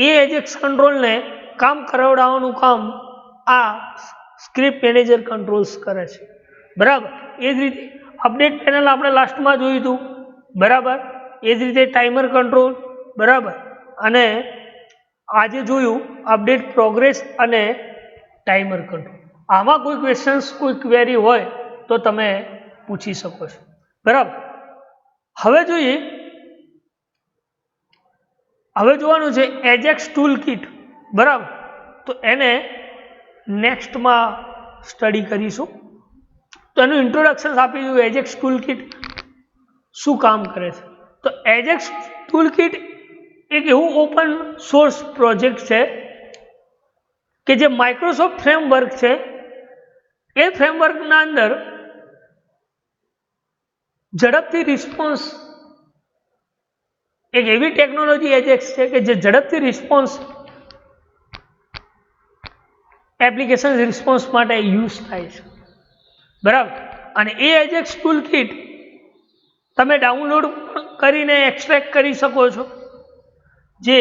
એ એજેક્સ કંટ્રોલને કામ કરાવડાવવાનું કામ આ સ્ક્રિપ્ટ મેનેજર કંટ્રોલ્સ કરે છે. બરાબર, એ જ રીતે અપડેટ પેનલ આપણે લાસ્ટમાં જોયું હતું. બરાબર, એ જ રીતે ટાઈમર કંટ્રોલ. બરાબર, અને આજે જોયું અપડેટ પ્રોગ્રેસ અને ટાઈમર કંટ્રોલ. આમાં કોઈ ક્વેશ્ચન્સ, કોઈ ક્વેરી હોય તો તમે પૂછી શકો છો. બરાબર, હવે જોઈએ, હવે જોવાનું છે એજેક્સ ટૂલ કિટ. બરાબર, તો એને નેક્સ્ટમાં સ્ટડી કરીશું. તો એનું ઇન્ટ્રોડક્શન આપી દીધું, એજેક્સ ટૂલ કિટ શું કામ કરે છે. તો એજેક્સ ટૂલ કિટ એક એવું ઓપન સોર્સ પ્રોજેક્ટ છે કે જે માઇક્રોસોફ્ટ ફ્રેમવર્ક છે, એ ફ્રેમવર્કના અંદર ઝડપથી રિસ્પોન્સ, એક એવી ટેકનોલોજી એજેક્સ છે કે જે ઝડપથી રિસ્પોન્સ, એપ્લિકેશન રિસ્પોન્સ માટે યુઝ થાય છે. બરાબર, અને એ એજેક્સ ટૂલ કિટ તમે ડાઉનલોડ કરીને એક્સટ્રેક્ટ કરી શકો છો, જે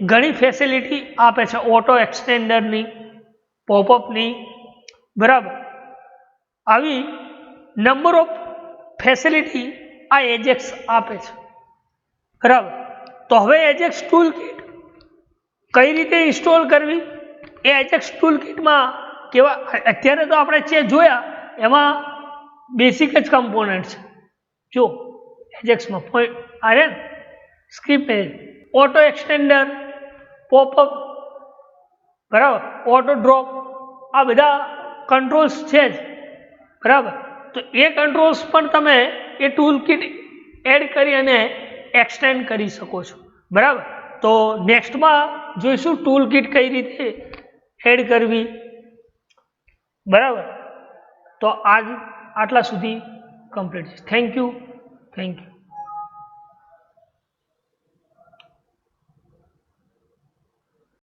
ઘણી ફેસિલિટી આપે છે, ઓટો એક્સટેન્ડરની, પોપઅપની. બરાબર, આવી નંબર ઓફ ફેસિલિટી આ એજેક્સ આપે છે. બરાબર, તો હવે એજેક્સ ટૂલ કિટ કઈ રીતે ઇન્સ્ટોલ કરવી, એ એજેક્સ ટૂલ કિટમાં કેવા, અત્યારે તો આપણે જે જોયા એમાં બેસિક જ કમ્પોનન્ટ છે. જો એજેક્સમાં આર્યન સ્ક્રિપ્ટ, ઓટો એક્સટેન્ડર, પોપઅપ, બરાબર, ઓટો ડ્રોપ, આ બધા કંટ્રોલ્સ છે જ. બરાબર, તો એ કંટ્રોલ્સ પણ તમે એ ટૂલ કિટ એડ કરી અને એક્સટેન્ડ કરી શકો છો. બરાબર, તો નેક્સ્ટમાં જોઈશું ટૂલ કિટ કઈ રીતે એડ કરવી. બરાબર, તો આટલા સુધી કમ્પ્લીટ છે. Thank you.